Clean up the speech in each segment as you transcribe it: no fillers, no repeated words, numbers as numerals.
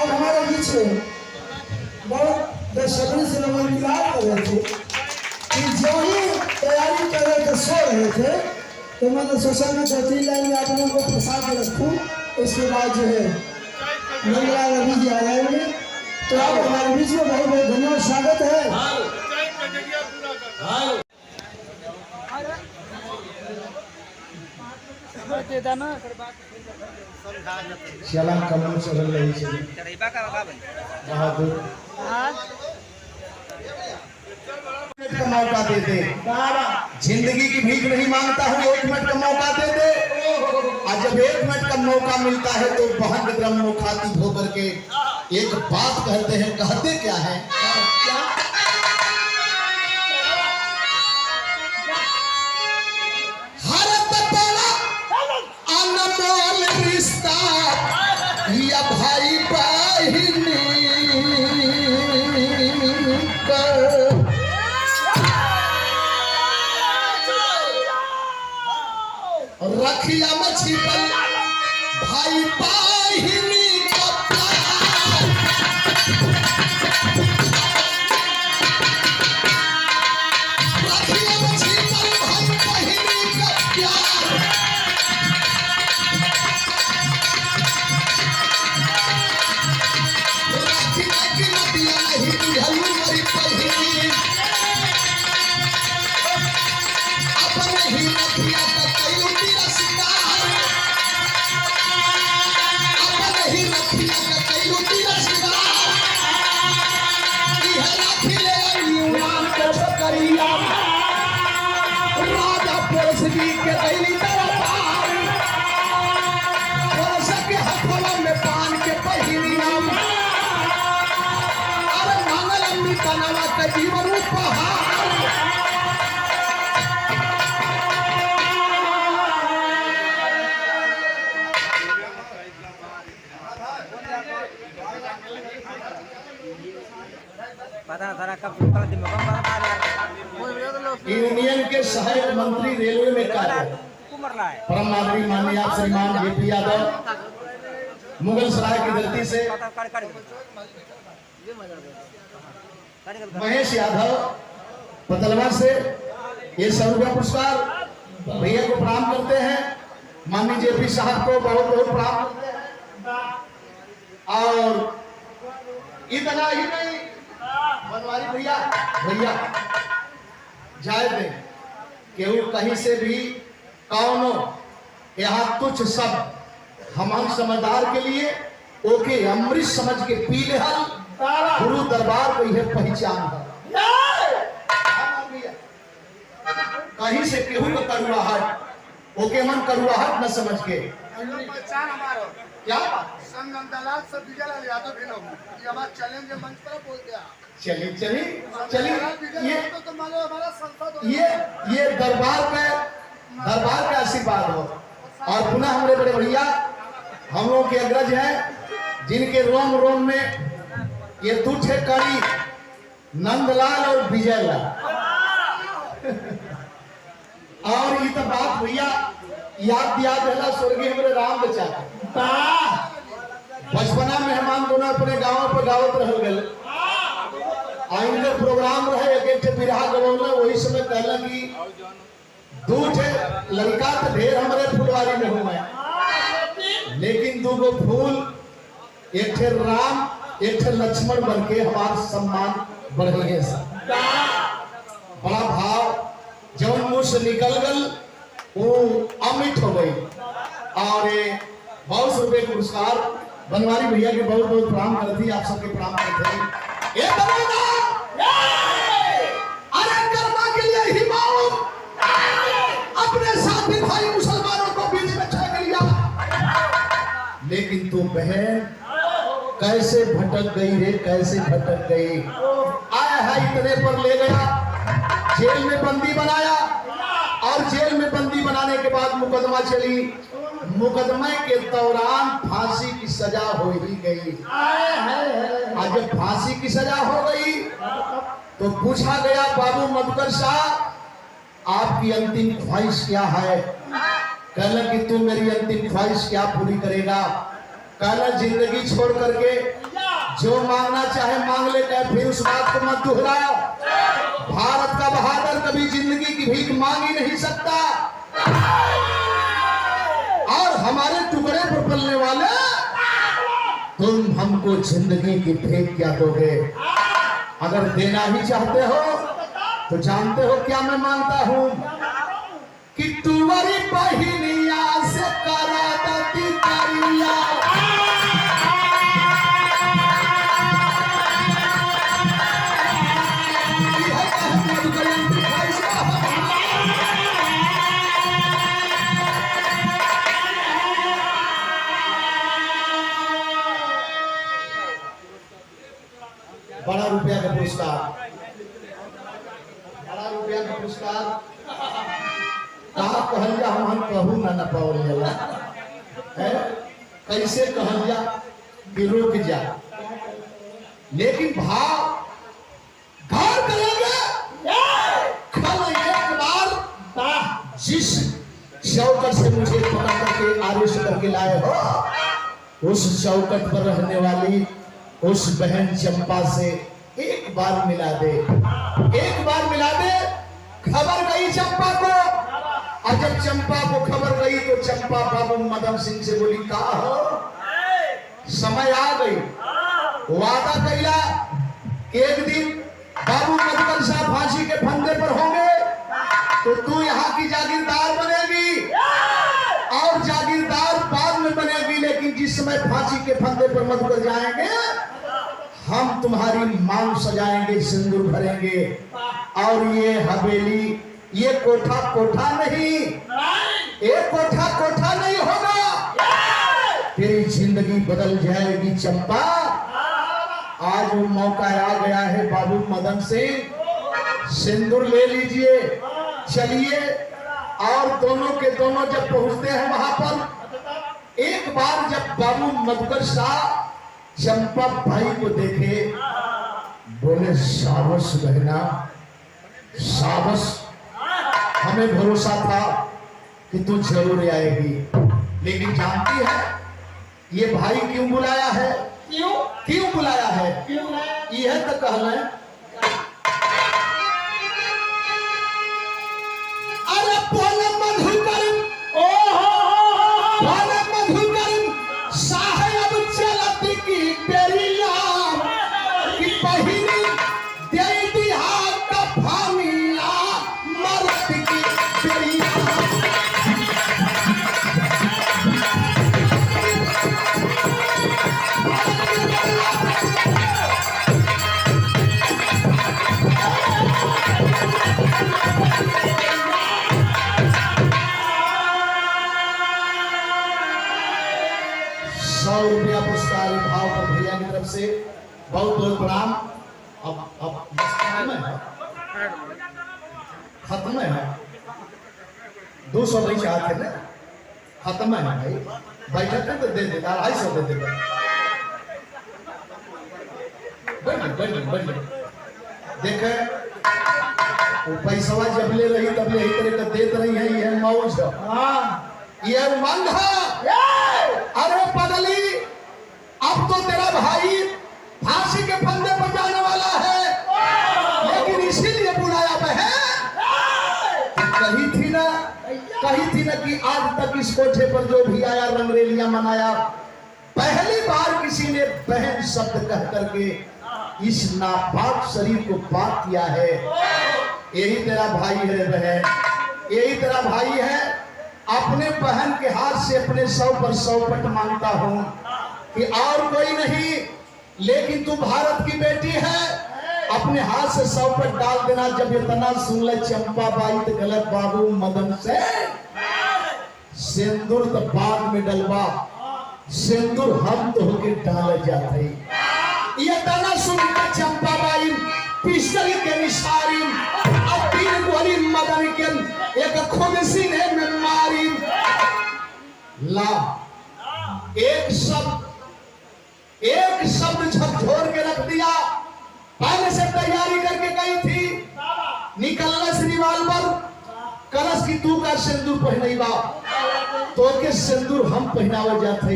और हमारे बीच में बहुत बेसब्री से लोग इंतजार कर रहे थे कि जो ही तैयारी कर रहे थे, सो रहे थे, तो मैंने सोचा मैं 2-3 लाइन में आप लोगों को प्रसाद रखूँ। इसके बाद जो है नंदलाल रवि जी आ जाएंगे। तो आप हमारे बीच में बहुत बहुत धन्यवाद, स्वागत है। श्याला कमल चल रही है बहादुर का मौका दे दे। जिंदगी की भीख नहीं मांगता हूँ, 1 मिनट का मौका दे दे। और जब 1 मिनट का मौका मिलता है तो बहन ग्रम मुखातिब होकर के एक बात कहते हैं। कहते क्या है? या भाई बहिनी रखिया मछली पर भाई बहिनी रखिया मछली पर भाई बहिनी का प्यार। राजा पुरस्वी के दैली के हथवा में पान के पहिनिया, अरे मंगल अमृता नवा का जीवन उपहार। यूनियन के सहायक मंत्री रेलवे में कार्य परम आदरणीय माननीय श्रीमान जेपी यादव मुगल सराय की धरती से, महेश यादव पतलवा से ये 100 रुपया पुरस्कार भैया को प्रणाम करते हैं। माननीय जेपी साहब को बहुत बहुत प्रणाम करते हैं। और इतना ही नहीं, बनवारी भैया जाए दे केहू कहीं से भी कौनो यहाँ तुच्छ सब हमारे समझदार के लिए ओके अमृत समझ के पी ले। गुरु दरबार को यह पहचान है। कहीं से केहू को करुआहट ओके मन करुआहट न समझ के पहचान हमारा क्या दलाल सब विजयलाल यादव भी लोग ये हमारा चैलेंज मंच पर बोल दिया। चलिए ये दरबार का आशीर्वाद हो। और पुनः हमारे बड़े भैया हम लोग के अग्रज हैं जिनके रोम रोम में ये तुच्छ कड़ी नंदलाल और विजयलाल। और ये तो बात भैया याद है स्वर्गीय हमारे राम बचा बचपना मेहमान दोनों अपने गांव पर गावत रह गए। आइंदे प्रोग्राम रहे एक बिरहा गवौना, वही समय कहला कि 2 लड़का तो ढेर हमारे फुलवारी में हुए, लेकिन 2 गो फूल, एक थे राम एक थे लक्ष्मण बन के हमारा सम्मान बढ़े है। बड़ा भाव जौन मुंह से निकल गल वो अमिट हो गई। और 100 रुपये पुरस्कार बनवारी भैया के बहुत बहुत प्रणाम करती, आप सबके प्रणाम करते हैं। अरे कर्मा के लिए ही अपने साथी भाई मुसलमानों को बीच में छेड़ लिया, लेकिन तू बहन कैसे भटक गई रे, कैसे भटक गई। आया है इतने पर ले गया, जेल में बंदी बनाया और जेल में बंदी बनाने के बाद मुकदमा चली। मुकदमे के दौरान फांसी की सजा हो ही गई। आज जब फांसी की सजा हो गई तो पूछा गया, बाबू मधुकर साहब आपकी अंतिम ख्वाहिश क्या है? कहला कि तू मेरी अंतिम ख्वाहिश क्या पूरी करेगा? कहला जिंदगी छोड़ करके जो मांगना चाहे मांग ले, कहे फिर उस बात को मत दोहराओ। भारत का बहादुर कभी जिंदगी की भीख मांग ही नहीं सकता। और हमारे टुकड़े पर पलने वाले, तुम हमको जिंदगी की भीख क्या दोगे? अगर देना ही चाहते हो तो जानते हो क्या मैं मांगता हूं कि तुम्हारी बहिनिया से करा दती करिया। बड़ा रुपया का पुरस्कार, बड़ा रुपया का पुरस्कार कहा कहलिया हम कहू ना पाओ जाला है, कैसे कहलिया कि रुक जा। लेकिन भाव घर करेंगे कल एक बार जिस चौकट से मुझे पकड़ करके आदेश करके लाए हो, उस चौकट पर रहने वाली उस बहन चंपा से एक बार मिला दे, एक बार मिला दे। खबर गई चंपा को, और जब चंपा को खबर गई तो चंपा बाबू मदन सिंह से बोली, कहा हो समय आ गई, वादा कैला एक दिन बाबू मदन साहब फांसी के फंदे पर होंगे तो तू यहाँ की जागीरदार बनेगी, और जागीरदार बाद में बनेगी, लेकिन जिस समय फांसी के फंदे पर मधुकर जाएंगे हम तुम्हारी मांग सजाएंगे, सिंदूर भरेंगे। और ये हवेली, ये कोठा कोठा नहीं, ये कोठा कोठा नहीं होगा, तेरी जिंदगी बदल जाएगी चंपा। आज वो मौका आ गया है बाबू मदन सिंह, सिंदूर ले लीजिए, चलिए। और दोनों के दोनों जब पहुंचते हैं वहां पर, एक बार जब बाबू मधुकर शाह चंपा भाई को देखे, बोले शाबाश बहना शाबाश, हमें भरोसा था कि तू जरूर आएगी। लेकिन जानती है ये भाई क्यों बुलाया है? क्यों बुलाया है? यह तो कहना है, अरे बोले मधुकर, बोले मधुकर साहब चलत की बेरिया की बहिनी दे दिया कफानिया मरद की बेरिया। ₹100 पुरस्कार भाव पर भैया की तरफ से बहुत बहुत प्रणाम। अब खत्म है 200 नहीं चाहते ना, खत्म है भाई, बैठक तो दे देगा 250 दे देगा। बढ़िया देखे वो पैसा जब ले रही तब ले तरह का देते रही है, यह मौज है, यह उमंग है। अरे पगली, अब तो तेरा भाई फांसी के फंदे पर जाने वाला है, लेकिन इसीलिए बुलाया बहन, कही थी ना कि आज तक इस कोठे पर जो भी आया रंगरेलियां मनाया। पहली बार किसी ने बहन शब्द कह करके इस नापाक शरीर को पाक किया है। यही तेरा भाई है बहन, यही तेरा भाई है। अपने बहन के हाथ से अपने 100 पर 100 पट मांगता हूं कि और कोई नहीं, लेकिन तू भारत की बेटी है, अपने हाथ से 100 पट डाल देना। जब इतना सुन ले चंपा बाई तो गलत बाबू मदन से सिंदूर तो बाद में डलवा, सिंदूर हम तो होके डाल जाते। ये तना सुन के चंपा बाई पिस्टल के निशारी और 3 गोली मदन के एक खुद सीने में मारी। ला एक शब्द झकझोर के रख दिया। पहले से तैयारी करके गई थी, निकलना से रिवाल्वर कलश की तू का सिंदूर पहनेगा तो के सिंदूर हम पहनावे जाते।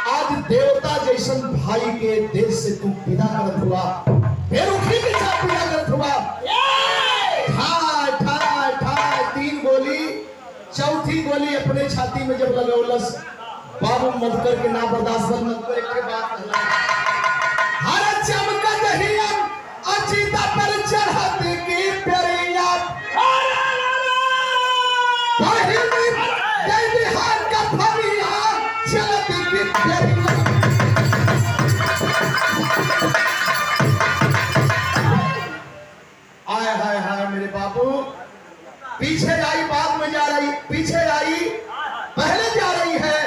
आज आज देवता जैसन भाई के देश से तू विदा करत हुआ, बेरुखी के साथ विदा करत हुआ। ठाय ठाय ठाय 3 गोली, चौथी गोली अपने छाती में जब लगौलस, बाबू मधुकर के ना बर्दाश्त मधुकर एक के बात कहला, हर चमका दहिया अचिता पर चढ़त की प्यारिया पहिली जय बिहार का फरिया चलत की प्यारिया। आय हाय हाय मेरे बाबू, पीछे आई बाद में जा रही, पीछे आई पहले जा रही है।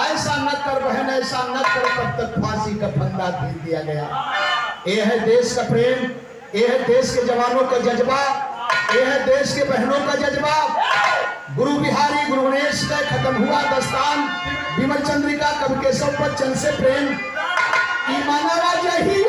ऐसा न कर बहन, ऐसा न कर, तब तक फांसी का फंदा दे दिया गया। ये है देश का प्रेम, ये है देश के जवानों का जज्बा, ये है देश के बहनों का जज्बा। गुरु बिहारी गुरु गणेश का खत्म हुआ दस्तान, विमल चंद्रिका कवि केशव बच्चन से प्रेम, मानवा जही